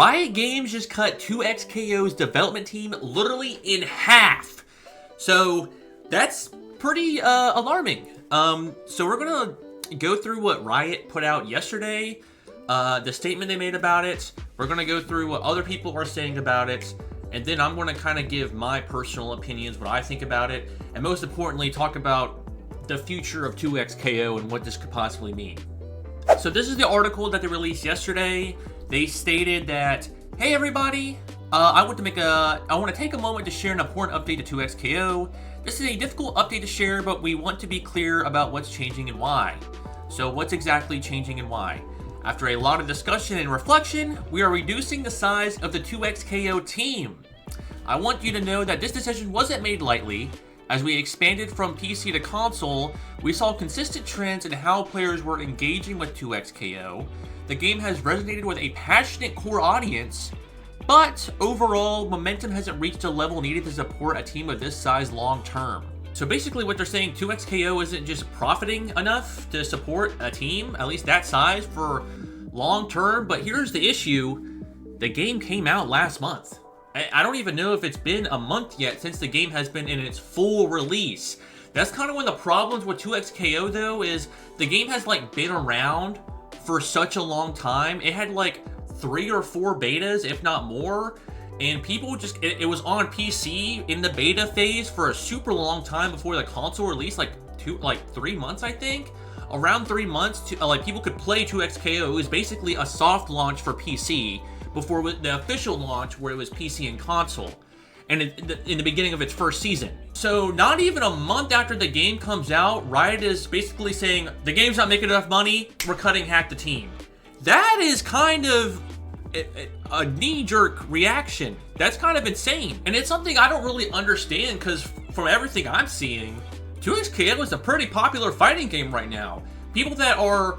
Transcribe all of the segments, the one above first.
Riot Games just cut 2XKO's development team literally in half. So that's pretty alarming. So we're gonna go through what Riot put out yesterday, the statement they made about it. We're gonna go through what other people are saying about it, and then I'm gonna kind of give my personal opinions, what I think about it, and most importantly, talk about the future of 2XKO and what this could possibly mean. So this is the article that they released yesterday. They stated that, hey everybody, I want to take a moment to share an important update to 2XKO. This is a difficult update to share, but we want to be clear about what's changing and why. So what's exactly changing and why? After a lot of discussion and reflection, we are reducing the size of the 2XKO team. I want you to know that this decision wasn't made lightly. As we expanded from PC to console, we saw consistent trends in how players were engaging with 2XKO. The game has resonated with a passionate core audience, but overall, momentum hasn't reached a level needed to support a team of this size long term. So basically what they're saying, 2XKO isn't just profiting enough to support a team, at least that size, for long term. But here's the issue. The game came out last month. I don't even know if it's been a month yet since the game has been in its full release. That's kind of one of the problems with 2XKO though, is the game has been around for such a long time. It had 3 or 4 betas, if not more, and people just, it was on PC in the beta phase for a super long time before the console release, 3 months, I think. Around 3 months, to, people could play 2XKO. It was basically a soft launch for PC before the official launch where it was PC and console, and in the beginning of its first season. So not even a month after the game comes out, Riot is basically saying, the game's not making enough money, we're cutting half the team. That is kind of a knee-jerk reaction. That's kind of insane. And it's something I don't really understand, because from everything I'm seeing, 2XKO is a pretty popular fighting game right now. People that are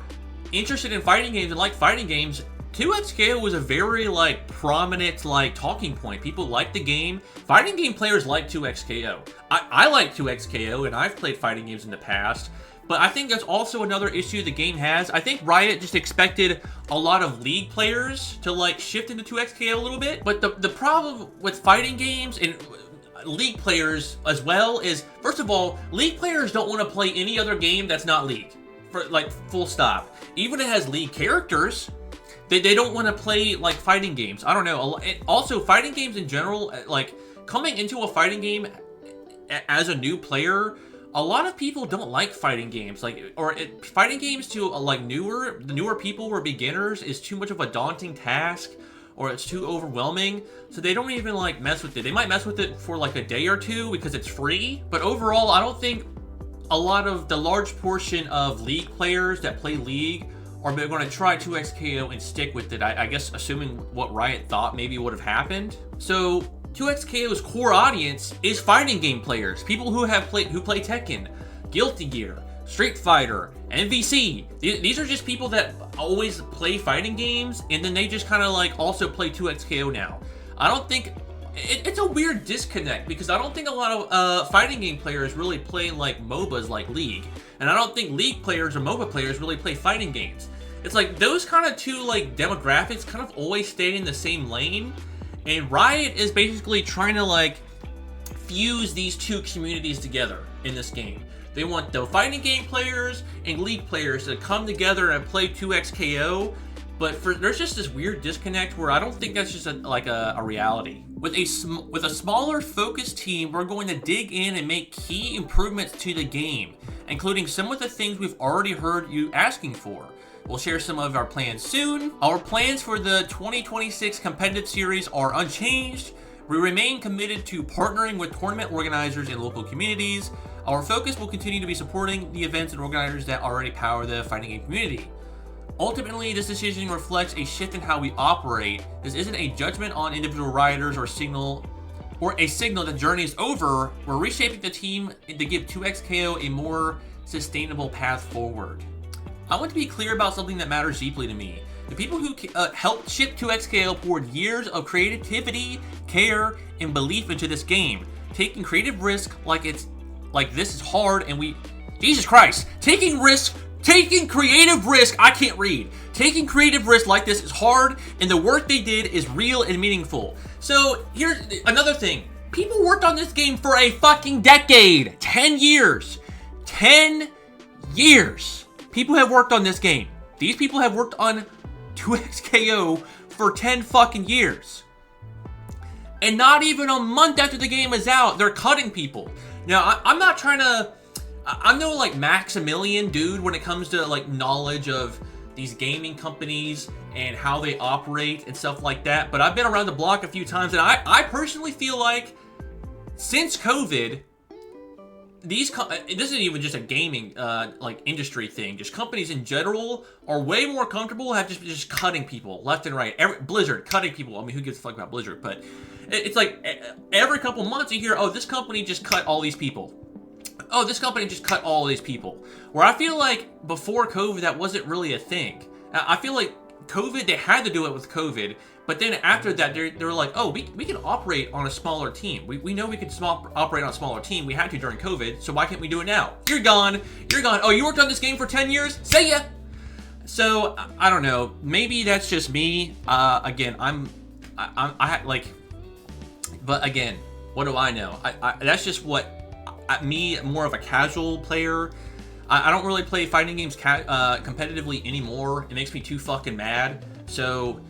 interested in fighting games and like fighting games, 2XKO was a very prominent talking point. People like the game. Fighting game players like 2XKO. I like 2XKO, and I've played fighting games in the past. But I think that's also another issue the game has. I think Riot just expected a lot of League players to shift into 2XKO a little bit. But the problem with fighting games and League players as well is, first of all, League players don't want to play any other game that's not League. For full stop. Even if it has League characters, they don't want to play fighting games. I don't know. Also, fighting games in general, coming into a fighting game as a new player, a lot of people don't like fighting games. Fighting games to the newer people or beginners is too much of a daunting task, or it's too overwhelming. So they don't even mess with it. They might mess with it for a day or two because it's free. But overall, I don't think a lot of the large portion of League players that play League are going to try 2XKO and stick with it. I guess assuming what Riot thought maybe would have happened. So 2XKO's core audience is fighting game players, people who play Tekken, Guilty Gear, Street Fighter, MVC. These are just people that always play fighting games, and then they just kind of also play 2XKO now. I don't think it's a weird disconnect, because I don't think a lot of fighting game players really play MOBAs like League, and I don't think League players or MOBA players really play fighting games. It's those kind of two demographics kind of always stay in the same lane, and Riot is basically trying to fuse these two communities together in this game. They want the fighting game players and League players to come together and play 2XKO, but there's just this weird disconnect where I don't think that's just a reality. With a smaller focused team, we're going to dig in and make key improvements to the game, including some of the things we've already heard you asking for. We'll share some of our plans soon. Our plans for the 2026 competitive series are unchanged. We remain committed to partnering with tournament organizers and local communities. Our focus will continue to be supporting the events and organizers that already power the fighting game community. Ultimately, this decision reflects a shift in how we operate. This isn't a judgment on individual riders or a signal that the journey is over. We're reshaping the team to give 2XKO a more sustainable path forward. I want to be clear about something that matters deeply to me. The people who helped ship 2XKO poured years of creativity, care, and belief into this game. Taking creative risk this is hard, and Jesus Christ, taking risks Taking creative risk, I can't read. Taking creative risk like this is hard, and the work they did is real and meaningful. So here's another thing. People worked on this game for a fucking decade. 10 years. 10 years. People have worked on this game. These people have worked on 2XKO for 10 fucking years. And not even a month after the game is out, they're cutting people. Now, I'm not trying to... I'm no, like, Maximilian dude when it comes to, like, knowledge of these gaming companies and how they operate and stuff like that. But I've been around the block a few times, and I personally feel like since COVID, this isn't even just a gaming, like, industry thing. Just companies in general are way more comfortable have just cutting people left and right. Blizzard, cutting people. I mean, who gives a fuck about Blizzard? But it's like every couple months you hear, oh, this company just cut all these people. Oh, this company just cut all these people. Where I feel like before COVID, that wasn't really a thing. I feel like COVID, they had to do it with COVID. But then after that, they were like, oh, we can operate on a smaller team. We know we can operate on a smaller team. We had to during COVID, so why can't we do it now? You're gone. You're gone. Oh, you worked on this game for 10 years? See ya! So, I don't know. Maybe that's just me. Again, but again, what do I know? That's just what... me, more of a casual player. I don't really play fighting games competitively anymore. It makes me too fucking mad. So,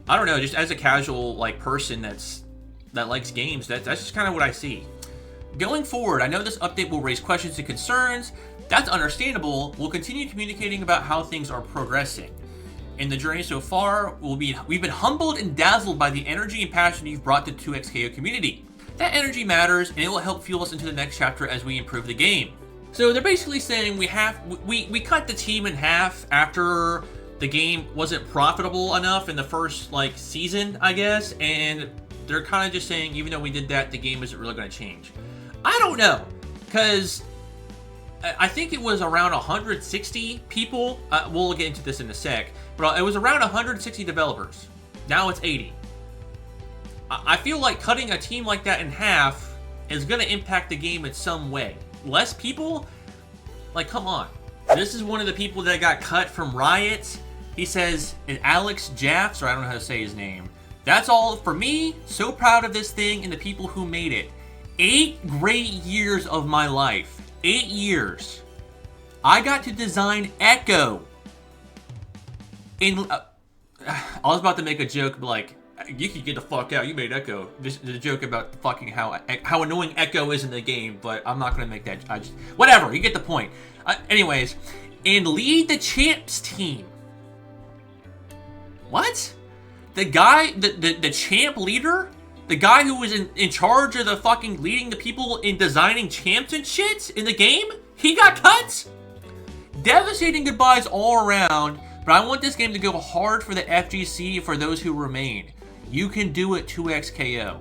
I don't know. Just as a casual like person that likes games, that's just kind of what I see. Going forward, I know this update will raise questions and concerns. That's understandable. We'll continue communicating about how things are progressing. In the journey so far, we've been humbled and dazzled by the energy and passion you've brought to the 2XKO community. That energy matters, and it will help fuel us into the next chapter as we improve the game. So they're basically saying we cut the team in half after the game wasn't profitable enough in the first like season, I guess, and they're kind of just saying even though we did that, the game isn't really going to change. I don't know, because I think it was around 160 people. We'll get into this in a sec, but it was around 160 developers. Now it's 80. I feel like cutting a team like that in half is going to impact the game in some way. Less people? Like, come on. This is one of the people that got cut from Riot. He says, Alex Jaffs, or I don't know how to say his name. That's all for me. So proud of this thing and the people who made it. 8 great years of my life. 8 years. I got to design Echo. I was about to make a joke like, you could get the fuck out. You made Echo. This is a joke about fucking how annoying Echo is in the game, but I'm not gonna make that. Whatever. You get the point. Anyways, and lead the champs team. What? The guy, the champ leader, the guy who was in charge of the fucking leading the people in designing champs and shit in the game, he got cut. Devastating goodbyes all around. But I want this game to go hard for the FGC for those who remain. You can do it 2XKO.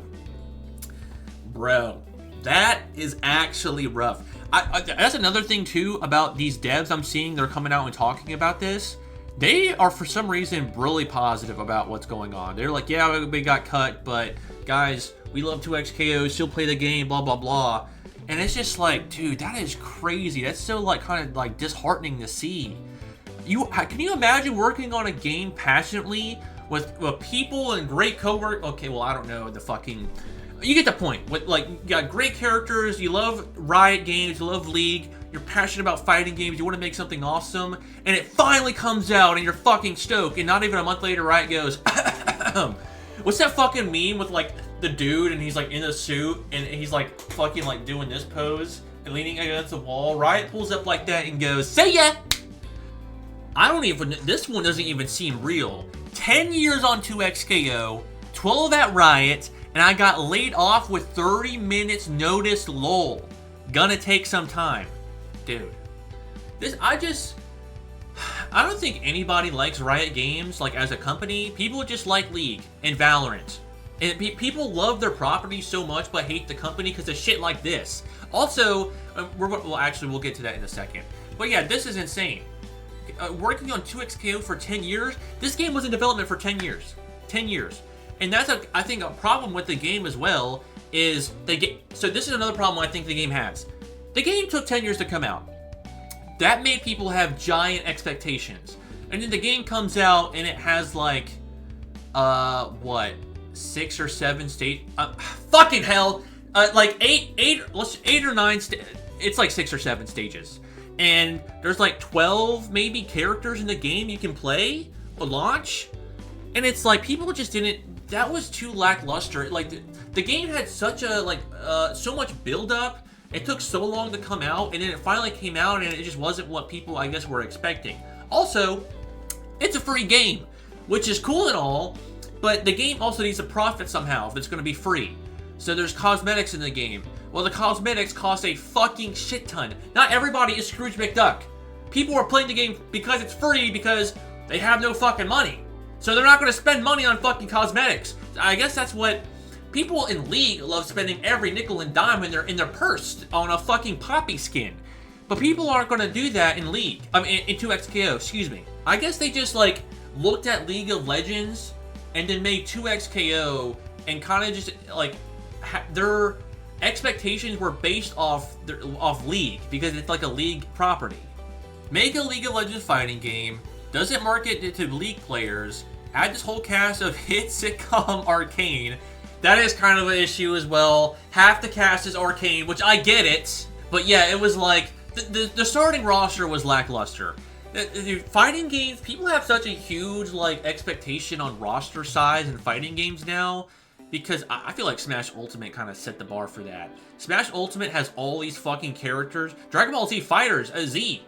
Bro, that is actually rough. That's another thing, too, about these devs I'm seeing. They're coming out and talking about this. They are, for some reason, really positive about what's going on. They're like, yeah, we got cut, but guys, we love 2XKO, still play the game, blah, blah, blah. And it's just like, dude, that is crazy. That's so, like, kind of, like, disheartening to see. Can you imagine working on a game passionately with people and great co-work? Okay, well, I don't know, you get the point. With, like, you got great characters, you love Riot games, you love League, you're passionate about fighting games, you want to make something awesome, and it finally comes out and you're fucking stoked, and not even a month later, Riot goes, what's that fucking meme with, like, the dude, and he's, like, in a suit, and he's, like, fucking, like, doing this pose, and leaning against the wall? Riot pulls up like that and goes, see ya! This one doesn't even seem real. 10 years on 2XKO, 12 at Riot, and I got laid off with 30 minutes notice, lol. Gonna take some time. Dude. I don't think anybody likes Riot Games, like, as a company. People just like League and Valorant. And people love their property so much, but hate the company because of shit like this. Also, we'll get to that in a second. But yeah, this is insane. Working on 2XKO for 10 years, this game was in development for 10 years. 10 years. And that's, I think, a problem with the game as well, is so this is another problem I think the game has. The game took 10 years to come out. that made people have giant expectations. And then the game comes out and it has like, what, 6 or 7 stage, fucking hell, like 8 or 9, it's like 6 or 7 stages. And there's like 12 maybe characters in the game you can play or launch. And it's like, people just didn't, that was too lackluster. Like, the game had such a, like, so much build-up. It took so long to come out, and then it finally came out, and it just wasn't what people, I guess, were expecting. Also, it's a free game, which is cool and all, but the game also needs a profit somehow if it's going to be free. So there's cosmetics in the game. Well, the cosmetics cost a fucking shit ton. Not everybody is Scrooge McDuck. People are playing the game because it's free because they have no fucking money. So they're not going to spend money on fucking cosmetics. I guess that's what people in League love, spending every nickel and dime in their purse on a fucking poppy skin. But people aren't going to do that in League. I mean, in 2XKO, excuse me. I guess they just, like, looked at League of Legends and then made 2XKO and kind of just, like, their expectations were based off League because it's like a League property. Make a League of Legends fighting game, doesn't market it to League players, add this whole cast of hit sitcom Arcane. That is kind of an issue as well. Half the cast is Arcane, which I get it. But yeah, it was like, the starting roster was lackluster. The fighting games, people have such a huge, like, expectation on roster size in fighting games now. Because I feel like Smash Ultimate kind of set the bar for that. Smash Ultimate has all these fucking characters. Dragon Ball Z Fighters, Z,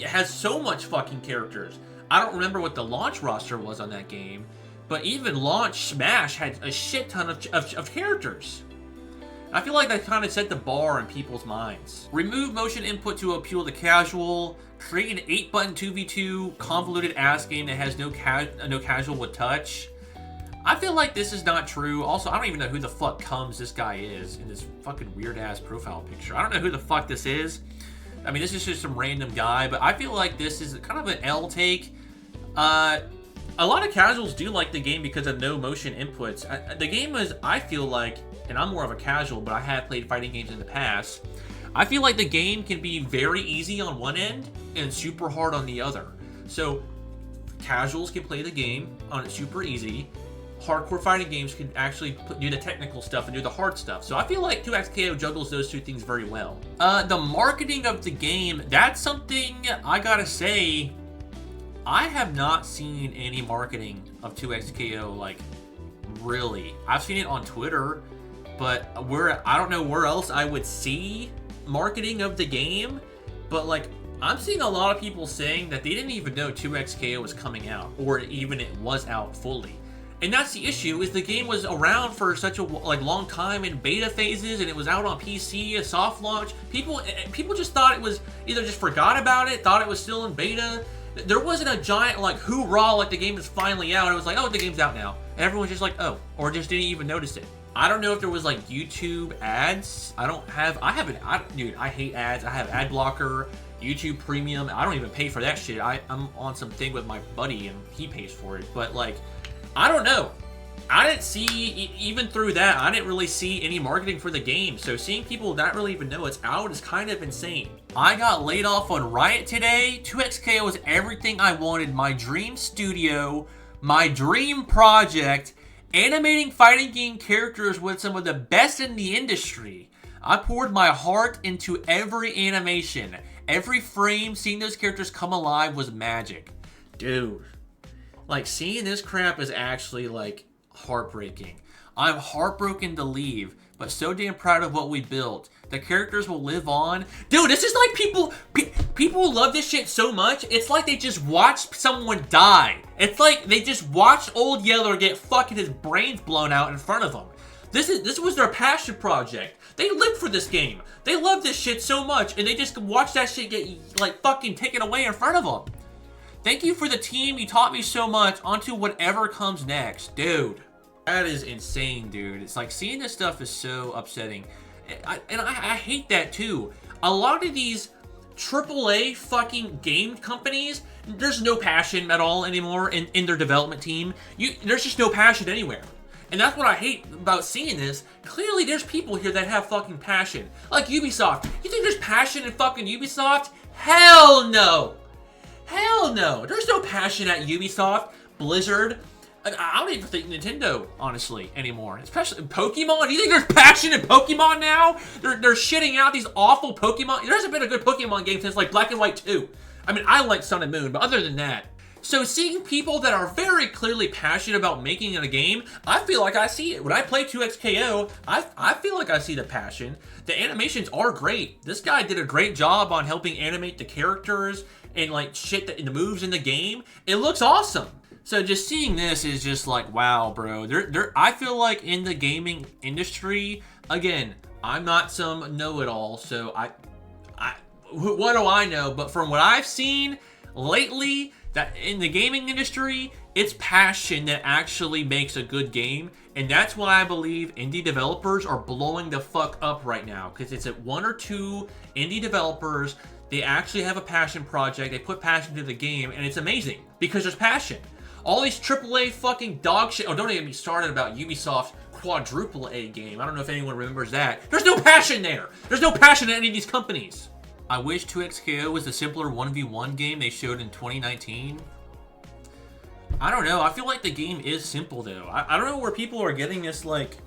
has so much fucking characters. I don't remember what the launch roster was on that game. But even launch Smash had a shit ton of characters. I feel like that kind of set the bar in people's minds. Remove motion input to appeal to casual. Create an 8-button 2v2 convoluted ass game that has no casual with touch. I feel like this is not true. Also, I don't even know who the fuck Comes this guy is in this fucking weird-ass profile picture. I don't know who the fuck this is. I mean, this is just some random guy, but I feel like this is kind of an L take. A lot of casuals do like the game because of no motion inputs. The game is, I feel like, and I'm more of a casual, but I have played fighting games in the past. I feel like the game can be very easy on one end and super hard on the other. So, casuals can play the game on super easy. Hardcore fighting games can actually do the technical stuff and do the hard stuff. So I feel like 2XKO juggles those two things very well. The marketing of the game, that's something I gotta say, I have not seen any marketing of 2XKO, like, really. I've seen it on Twitter, but I don't know where else I would see marketing of the game, but, like, I'm seeing a lot of people saying that they didn't even know 2XKO was coming out, or even it was out fully. And that's the issue, is the game was around for such a long time in beta phases, and it was out on PC, a soft launch. People just thought it was, either just forgot about it, thought it was still in beta. There wasn't a giant, like, hoorah, like the game is finally out. It was like, oh, the game's out now. And everyone's just like, oh, or just didn't even notice it. I don't know if there was, like, YouTube ads. Dude, I hate ads. I have ad blocker, YouTube Premium. I don't even pay for that shit. I'm on some thing with my buddy, and he pays for it. But, like, I don't know. I didn't see, even through that, I didn't really see any marketing for the game. So seeing people not really even know it's out is kind of insane. I got laid off on Riot today. 2XKO was everything I wanted. My dream studio, my dream project, animating fighting game characters with some of the best in the industry. I poured my heart into every animation. Every frame, seeing those characters come alive was magic. Dude. Like, seeing this crap is actually, like, heartbreaking. I'm heartbroken to leave, but so damn proud of what we built. The characters will live on. Dude, this is like people love this shit so much, it's like they just watched someone die. It's like they just watched Old Yeller get fucking his brains blown out in front of them. This was their passion project. They lived for this game. They love this shit so much, and they just watch that shit get, like, fucking taken away in front of them. Thank you for the team. You taught me so much. Onto whatever comes next. Dude, that is insane, dude. It's like, seeing this stuff is so upsetting. And I hate that, too. A lot of these AAA fucking game companies, there's no passion at all anymore in their development team. There's just no passion anywhere. And that's what I hate about seeing this. Clearly, there's people here that have fucking passion. Like Ubisoft. You think there's passion in fucking Ubisoft? Hell no! Hell no! There's no passion at Ubisoft, Blizzard. I don't even think Nintendo, honestly, anymore. Especially Pokemon. Do you think there's passion in Pokemon now? They're shitting out these awful Pokemon. There hasn't been a good Pokemon game since, like, Black and White 2. I mean, I like Sun and Moon, but other than that. So seeing people that are very clearly passionate about making it a game, I feel like I see it. When I play 2XKO, I feel like I see the passion. The animations are great. This guy did a great job on helping animate the characters and, like, shit, the moves in the game. It looks awesome. So just seeing this is just like, wow, bro. I feel like in the gaming industry, again, I'm not some know-it-all, so what do I know? But from what I've seen lately, that in the gaming industry, it's passion that actually makes a good game. And that's why I believe indie developers are blowing the fuck up right now. Because it's at 1 or 2 indie developers, they actually have a passion project, they put passion into the game, and it's amazing. Because there's passion. All these AAA fucking dog shit. Oh, don't even get me started about Ubisoft's quadruple A game. I don't know if anyone remembers that. There's no passion there. There's no passion in any of these companies. I wish 2XKO was the simpler 1v1 game they showed in 2019. I don't know. I feel like the game is simple, though. I don't know where people are getting this, like,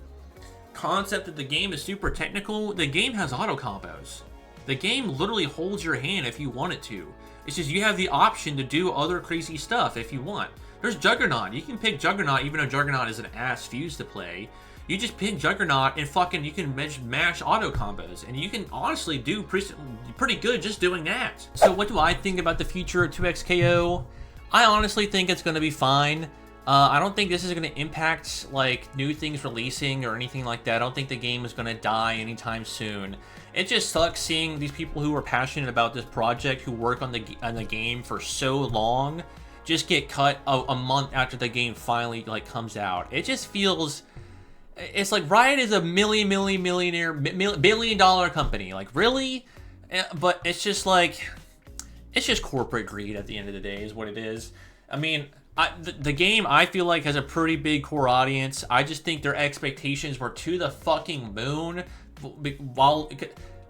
concept that the game is super technical. The game has auto combos. The game literally holds your hand if you want it to. It's just you have the option to do other crazy stuff if you want. There's Juggernaut. You can pick Juggernaut even though Juggernaut is an ass fuse to play. You just pick Juggernaut and fucking you can mash auto combos. And you can honestly do pretty good just doing that. So what do I think about the future of 2XKO? I honestly think it's going to be fine. I don't think this is going to impact like new things releasing or anything like that. I don't think the game is going to die anytime soon. It just sucks seeing these people who are passionate about this project, who work on the game for so long, just get cut a month after the game finally like comes out. It just feels, it's like Riot is a billion-dollar company. Like, really? But it's just like, it's just corporate greed at the end of the day is what it is. I mean, the game, I feel like, has a pretty big core audience. I just think their expectations were to the fucking moon. While,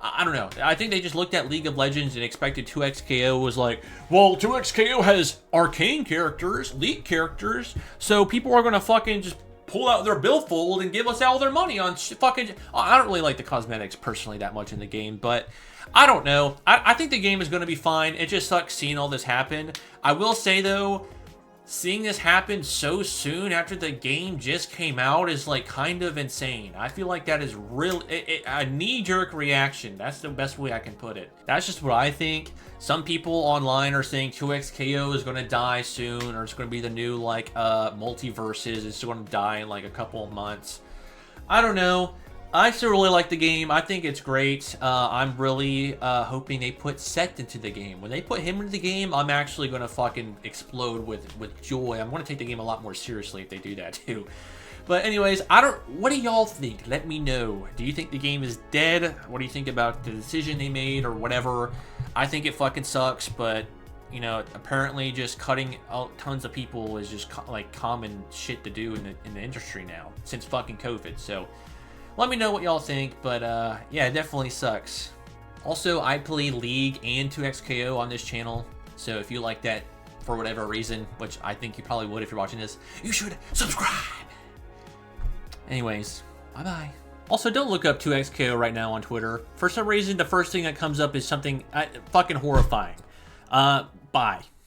I don't know. I think they just looked at League of Legends and expected 2XKO was like, well, 2XKO has arcane characters, League characters, so people are going to fucking just pull out their billfold and give us all their money on fucking... I don't really like the cosmetics personally that much in the game, but I don't know. I think the game is going to be fine. It just sucks seeing all this happen. I will say, though, seeing this happen so soon after the game just came out is like kind of insane. I feel like that is really a knee-jerk reaction. That's the best way I can put it. That's just what I think. Some people online are saying 2XKO is going to die soon, or it's going to be the new like multiverses. It's going to die in like a couple of months. I don't know. I still really like the game. I think it's great. I'm really hoping they put Seth into the game. When they put him into the game, I'm actually going to fucking explode with joy. I'm going to take the game a lot more seriously if they do that too. But anyways, what do y'all think? Let me know. Do you think the game is dead? What do you think about the decision they made or whatever? I think it fucking sucks, but you know, apparently just cutting out tons of people is just like common shit to do in the industry now since fucking COVID. So let me know what y'all think, but yeah, it definitely sucks. Also, I play League and 2XKO on this channel, so if you like that for whatever reason, which I think you probably would if you're watching this, you should subscribe! Anyways, bye-bye. Also, don't look up 2XKO right now on Twitter. For some reason, the first thing that comes up is something fucking horrifying. Bye.